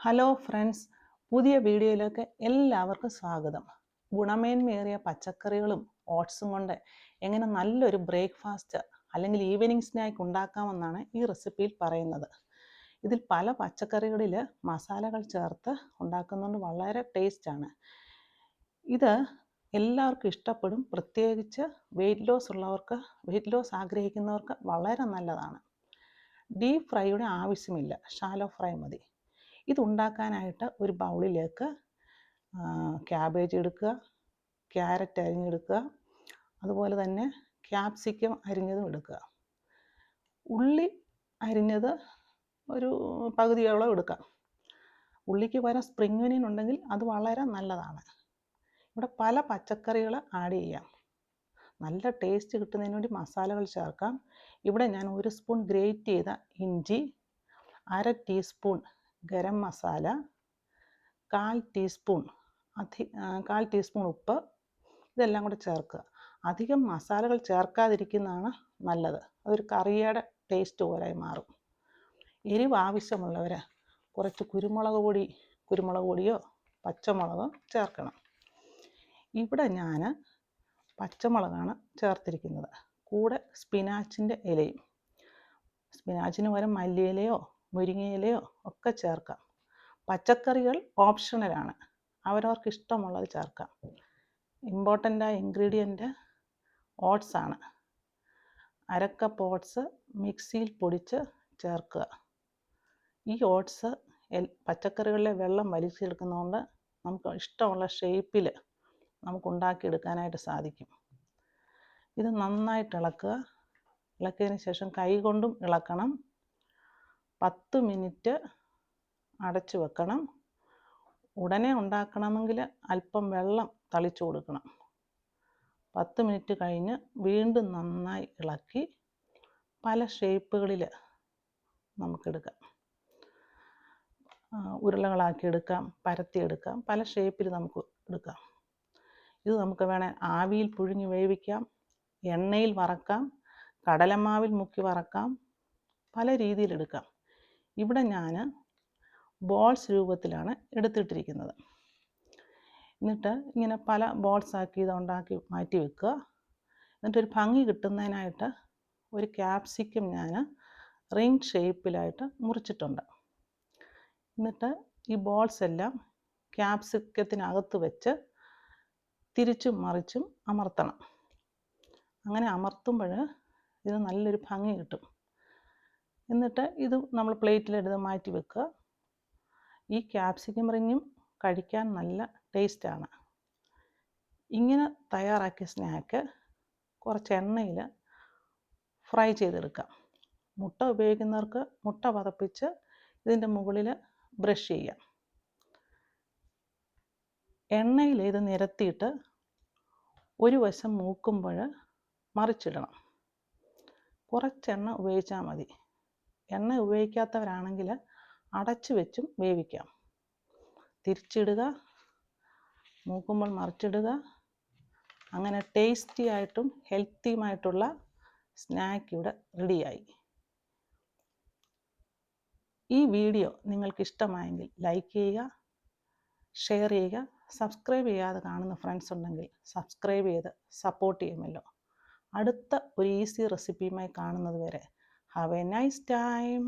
Hello friends, പുതിയ വീഡിയോയിലേക്ക് എല്ലാവർക്കും സ്വാഗതം. ഗുണമേന്മയേറിയ പച്ചക്കറികളും ഓട്സും കൊണ്ട് എങ്ങനെ നല്ലൊരു ബ്രേക്ക്ഫാസ്റ്റ് അല്ലെങ്കിൽ ഈവനിങ് സ്നാക്ക് ഉണ്ടാക്കാമെന്നാണ് ഈ റെസിപ്പിയിൽ പറയുന്നത്. ഇതിൽ പല പച്ചക്കറികളിൽ മസാലകൾ ചേർത്ത് ഉണ്ടാക്കുന്നതുകൊണ്ട് വളരെ ടേസ്റ്റാണ്. ഇത് എല്ലാവർക്കും ഇഷ്ടപ്പെടും. പ്രത്യേകിച്ച് വെയിറ്റ് ലോസ് ആഗ്രഹിക്കുന്നവർക്ക് വളരെ നല്ലതാണ്. ഡീപ്പ് ഫ്രൈയുടെ ആവശ്യമില്ല, ഷാലോ ഫ്രൈ മതി. ഇതുണ്ടാക്കാനായിട്ട് ഒരു ബൗളിലേക്ക് ക്യാബേജ് എടുക്കുക, ക്യാരറ്റ് അരിഞ്ഞെടുക്കുക, അതുപോലെ തന്നെ ക്യാപ്സിക്കം അരിഞ്ഞതും എടുക്കുക. ഉള്ളി അരിഞ്ഞത് ഒരു പകുതിയോളം എടുക്കാം. ഉള്ളിക്ക് പകരം സ്പ്രിംഗ് ഒനിയൻ ഉണ്ടെങ്കിൽ അത് വളരെ നല്ലതാണ്. ഇവിടെ പല പച്ചക്കറികൾ ആഡ് ചെയ്യാം. നല്ല ടേസ്റ്റ് കിട്ടുന്നതിന് വേണ്ടി മസാലകൾ ചേർക്കാം. ഇവിടെ ഞാൻ 1 സ്പൂൺ ഗ്രേറ്റ് ചെയ്ത ഇഞ്ചി, 1/2 ടീസ്പൂൺ ഗരം മസാല, 1/4 ടീസ്പൂൺ ഉപ്പ്, ഇതെല്ലാം കൂടെ ചേർക്കുക. അധികം മസാലകൾ ചേർക്കാതിരിക്കുന്നതാണ് നല്ലത്. അതൊരു കറിയുടെ ടേസ്റ്റ് പോലെ മാറും. എരിവ് ആവശ്യമുള്ളവർ കുറച്ച് കുരുമുളക് പൊടിയോ പച്ചമുളകോ ചേർക്കണം. ഇവിടെ ഞാൻ പച്ചമുളകാണ് ചേർത്തിരിക്കുന്നത്. കൂടെ സ്പിനാച്ചിൻ്റെ ഇലയും. സ്പിനാച്ചിന് പകരം മല്ലിയിലയോ മുരിങ്ങയിലയോ ഒക്കെ ചേർക്കാം. പച്ചക്കറികൾ ഓപ്ഷണലാണ്, അവരവർക്ക് ഇഷ്ടമുള്ളത് ചേർക്കാം. ഇമ്പോർട്ടൻ്റായ ഇൻഗ്രീഡിയൻറ്റ് ഓട്സാണ്. 1/2 കപ്പ് ഓട്സ് മിക്സിയിൽ പൊടിച്ച് ചേർക്കുക. ഈ ഓട്സ് പച്ചക്കറികളിലെ വെള്ളം വലിച്ചെടുക്കുന്നതുകൊണ്ട് നമുക്ക് ഇഷ്ടമുള്ള ഷേപ്പിൽ നമുക്ക് ഉണ്ടാക്കിയെടുക്കാനായിട്ട് സാധിക്കും. ഇത് നന്നായിട്ട് ഇളക്കുക. ഇളക്കിയതിന് ശേഷം കൈ കൊണ്ടും ഇളക്കണം. 10 മിനിറ്റ് അടച്ചു വെക്കണം. ഉടനെ ഉണ്ടാക്കണമെങ്കിൽ അല്പം വെള്ളം തളിച്ചു കൊടുക്കണം. 10 മിനിറ്റ് കഴിഞ്ഞ് വീണ്ടും നന്നായി ഇളക്കി പല ഷേപ്പുകളിൽ നമുക്കെടുക്കാം. ഉരുളകളാക്കി എടുക്കാം, പരത്തിയെടുക്കാം, പല ഷേപ്പിൽ നമുക്ക് എടുക്കാം. ഇത് നമുക്ക് വേണേൽ ആവിയിൽ പുഴുങ്ങി വേവിക്കാം, എണ്ണയിൽ വറക്കാം, കടലമാവിൽ മുക്കി വറക്കാം, പല രീതിയിലെടുക്കാം. ഇവിടെ ഞാൻ ബോൾസ് രൂപത്തിലാണ് എടുത്തിട്ടിരിക്കുന്നത്. എന്നിട്ട് ഇങ്ങനെ പല ബോൾസാക്കി ഇതുണ്ടാക്കി മാറ്റി വെക്കുക. എന്നിട്ടൊരു ഭംഗി കിട്ടുന്നതിനായിട്ട് ഒരു ക്യാപ്സിക്കം ഞാൻ റിംഗ് ഷേപ്പിലായിട്ട് മുറിച്ചിട്ടുണ്ട്. എന്നിട്ട് ഈ ബോൾസ് എല്ലാം ക്യാപ്സിക്കത്തിനകത്ത് വെച്ച് തിരിച്ചും മറിച്ചും അമർത്തണം. അങ്ങനെ അമർത്തുമ്പോൾ ഇത് നല്ലൊരു ഭംഗി കിട്ടും. എന്നിട്ട് ഇത് നമ്മൾ പ്ലേറ്റിലെടുത്ത് മാറ്റി വെക്കുക. ഈ ക്യാപ്സിക്കം റിങ്ങും കഴിക്കാൻ നല്ല ടേസ്റ്റാണ്. ഇങ്ങനെ തയ്യാറാക്കിയ സ്നാക്ക് കുറച്ച് എണ്ണയിൽ ഫ്രൈ ചെയ്തെടുക്കാം. മുട്ട ഉപയോഗിക്കുന്നവർക്ക് മുട്ട പതപ്പിച്ച് ഇതിൻ്റെ മുകളിൽ ബ്രഷ് ചെയ്യാം. എണ്ണയിൽ ഇത് നിരത്തിയിട്ട് ഒരു വശം മൂക്കുമ്പോൾ മറിച്ചിടണം. കുറച്ചെണ്ണ ഉപയോഗിച്ചാൽ മതി. എണ്ണ ഉപയോഗിക്കാത്തവരാണെങ്കിൽ അടച്ചു വെച്ചും വേവിക്കാം. തിരിച്ചിടുക, മൂക്കുമ്പോൾ മറിച്ചിടുക. അങ്ങനെ ടേസ്റ്റി ആയിട്ടും ഹെൽത്തിയുമായിട്ടുള്ള സ്നാക്ക് ഇവിടെ റെഡിയായി. ഈ വീഡിയോ നിങ്ങൾക്ക് ഇഷ്ടമായെങ്കിൽ ലൈക്ക് ചെയ്യുക, ഷെയർ ചെയ്യുക. സബ്സ്ക്രൈബ് ചെയ്യാതെ കാണുന്ന ഫ്രണ്ട്സ് ഉണ്ടെങ്കിൽ സബ്സ്ക്രൈബ് ചെയ്ത് സപ്പോർട്ട് ചെയ്യുമല്ലോ. അടുത്ത ഒരു ഈസി റെസിപ്പിയുമായി കാണുന്നത് വരെ ഹാവ് എ നൈസ് ടൈം.